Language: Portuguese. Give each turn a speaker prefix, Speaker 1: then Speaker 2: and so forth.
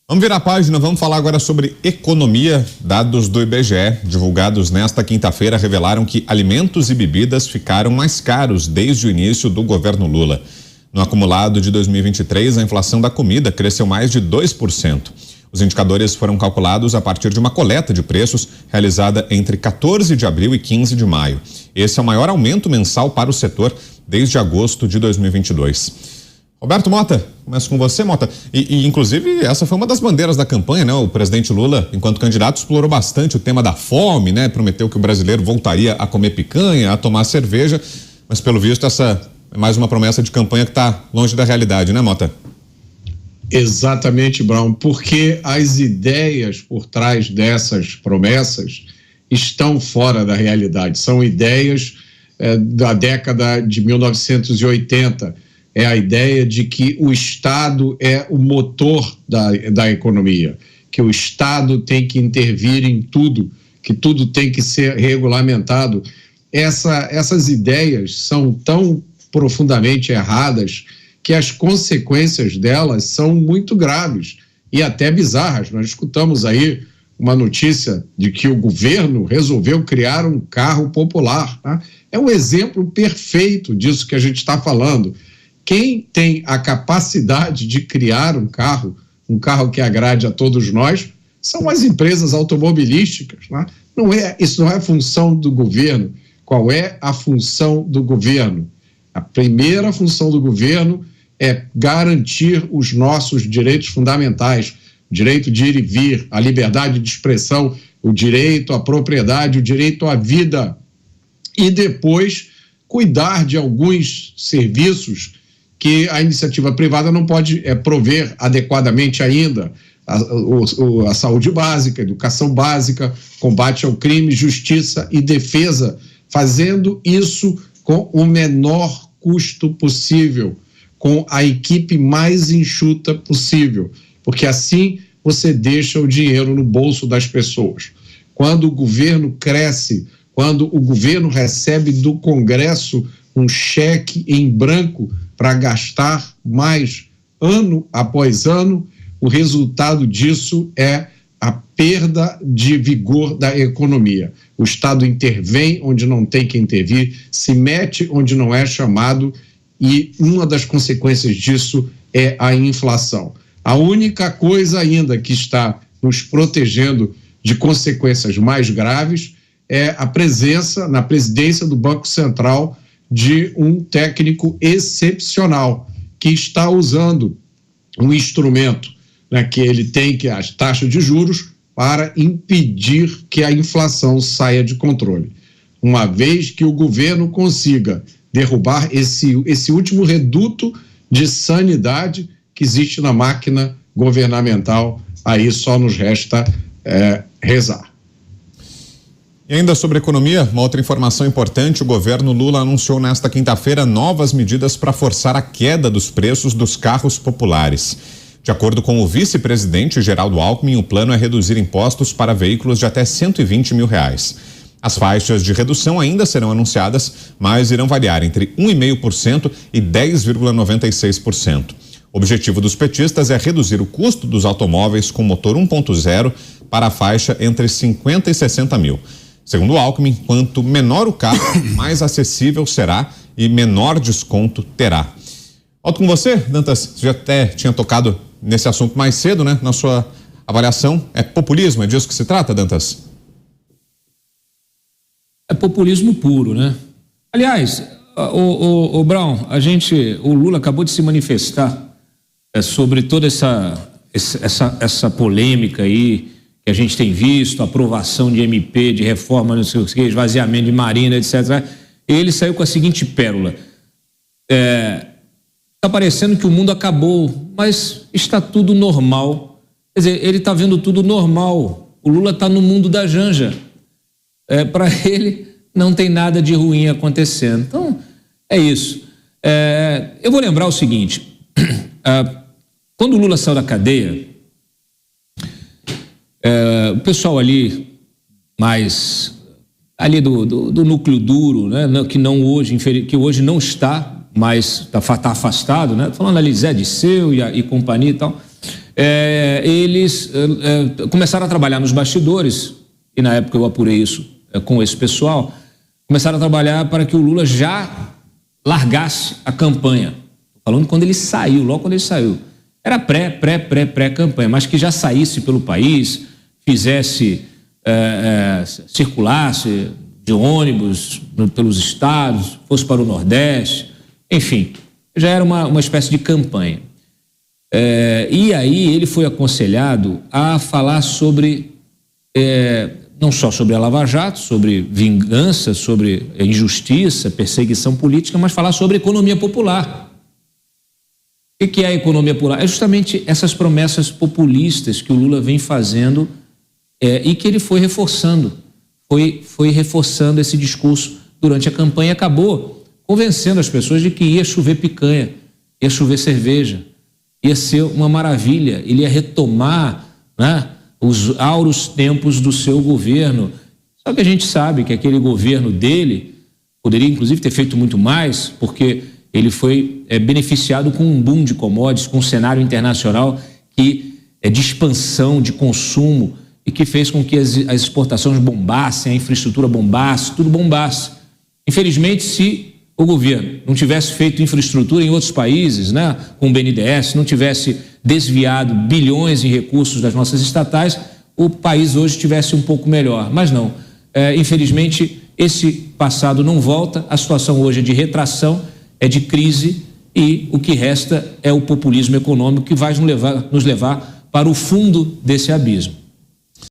Speaker 1: Vamos virar a página, vamos falar agora sobre economia. Dados do IBGE, divulgados nesta quinta-feira, revelaram que alimentos e bebidas ficaram mais caros desde o início do governo Lula. No acumulado de 2023, a inflação da comida cresceu mais de 2%. Os indicadores foram calculados a partir de uma coleta de preços realizada entre 14 de abril e 15 de maio. Esse é o maior aumento mensal para o setor desde agosto de 2022. Roberto Mota, começo com você, Mota. E inclusive, essa foi uma das bandeiras da campanha, né? O presidente Lula, enquanto candidato, explorou bastante o tema da fome, né? Prometeu que o brasileiro voltaria a comer picanha, a tomar cerveja, mas pelo visto essa é mais uma promessa de campanha que está longe da realidade, né, Mota?
Speaker 2: Exatamente, Brown, porque as ideias por trás dessas promessas estão fora da realidade. São ideias da década de 1980. É a ideia de que o Estado é o motor da economia, que o Estado tem que intervir em tudo, que tudo tem que ser regulamentado. Essas ideias são tão profundamente erradas que as consequências delas são muito graves e até bizarras. Nós escutamos aí uma notícia de que o governo resolveu criar um carro popular, tá? É um exemplo perfeito disso que a gente está falando. Quem tem a capacidade de criar um carro que agrade a todos nós, são as empresas automobilísticas, né? Isso não é função do governo. Qual é a função do governo? A primeira função do governo é garantir os nossos direitos fundamentais, o direito de ir e vir, a liberdade de expressão, o direito à propriedade, o direito à vida, e depois cuidar de alguns serviços que a iniciativa privada não pode prover adequadamente ainda. A saúde básica, a educação básica, combate ao crime, justiça e defesa, fazendo isso com o menor custo possível, com a equipe mais enxuta possível, porque assim você deixa o dinheiro no bolso das pessoas. Quando o governo cresce, quando o governo recebe do Congresso um cheque em branco para gastar mais ano após ano, o resultado disso é a perda de vigor da economia. O Estado intervém onde não tem que intervir, se mete onde não é chamado, e uma das consequências disso é a inflação. A única coisa ainda que está nos protegendo de consequências mais graves é a presença na presidência do Banco Central de um técnico excepcional que está usando um instrumento, né, que ele tem, que é as taxas de juros, para impedir que a inflação saia de controle. Uma vez que o governo consiga derrubar esse último reduto de sanidade que existe na máquina governamental, aí só nos resta rezar.
Speaker 1: E ainda sobre economia, uma outra informação importante: o governo Lula anunciou nesta quinta-feira novas medidas para forçar a queda dos preços dos carros populares. De acordo com o vice-presidente Geraldo Alckmin, o plano é reduzir impostos para veículos de até R$120 mil. As faixas de redução ainda serão anunciadas, mas irão variar entre 1,5% e 10,96%. O objetivo dos petistas é reduzir o custo dos automóveis com motor 1.0 para a faixa entre 50 e 60 mil. Segundo Alckmin, quanto menor o carro, mais acessível será e menor desconto terá. Volto com você, Dantas. Você já até tinha tocado nesse assunto mais cedo, né? Na sua avaliação, é populismo? É disso que se trata, Dantas?
Speaker 3: É populismo puro, né? Aliás, o Brown, o Lula acabou de se manifestar sobre toda essa polêmica aí que a gente tem visto, aprovação de MP, de reforma, não sei o que, esvaziamento de Marina, etc. Ele saiu com a seguinte pérola: está parecendo que o mundo acabou, mas está tudo normal. Quer dizer, ele está vendo tudo normal. O Lula está no mundo da janja. Para ele não tem nada de ruim acontecendo. Então, é isso. Eu vou lembrar o seguinte: quando o Lula saiu da cadeia, o pessoal ali, mais ali do núcleo duro, né, que hoje não está, mas está afastado, né? Falando ali Zé Disseu e companhia e tal, eles começaram a trabalhar nos bastidores, e na época eu apurei isso com esse pessoal, começaram a trabalhar para que o Lula já largasse a campanha. Falando quando ele saiu, logo quando ele saiu. Era pré-campanha, mas que já saísse pelo país, fizesse, circulasse de ônibus pelos estados, fosse para o Nordeste, enfim, já era uma espécie de campanha. E aí ele foi aconselhado a falar sobre, não só sobre a Lava Jato, sobre vingança, sobre injustiça, perseguição política, mas falar sobre economia popular. O que é a economia popular? É justamente essas promessas populistas que o Lula vem fazendo e que ele foi reforçando. Foi reforçando esse discurso durante a campanha, acabou convencendo as pessoas de que ia chover picanha, ia chover cerveja, ia ser uma maravilha, ele ia retomar, né, os áureos tempos do seu governo. Só que a gente sabe que aquele governo dele poderia inclusive ter feito muito mais, porque ele foi beneficiado com um boom de commodities, com um cenário internacional que de expansão, de consumo, e que fez com que as exportações bombassem, a infraestrutura bombasse, tudo bombasse. Infelizmente, se o governo não tivesse feito infraestrutura em outros países, né, com o BNDES, não tivesse desviado bilhões em recursos das nossas estatais, o país hoje estivesse um pouco melhor. Mas não. Infelizmente, esse passado não volta, a situação hoje é de retração, é de crise, e o que resta é o populismo econômico que vai nos levar para o fundo desse abismo.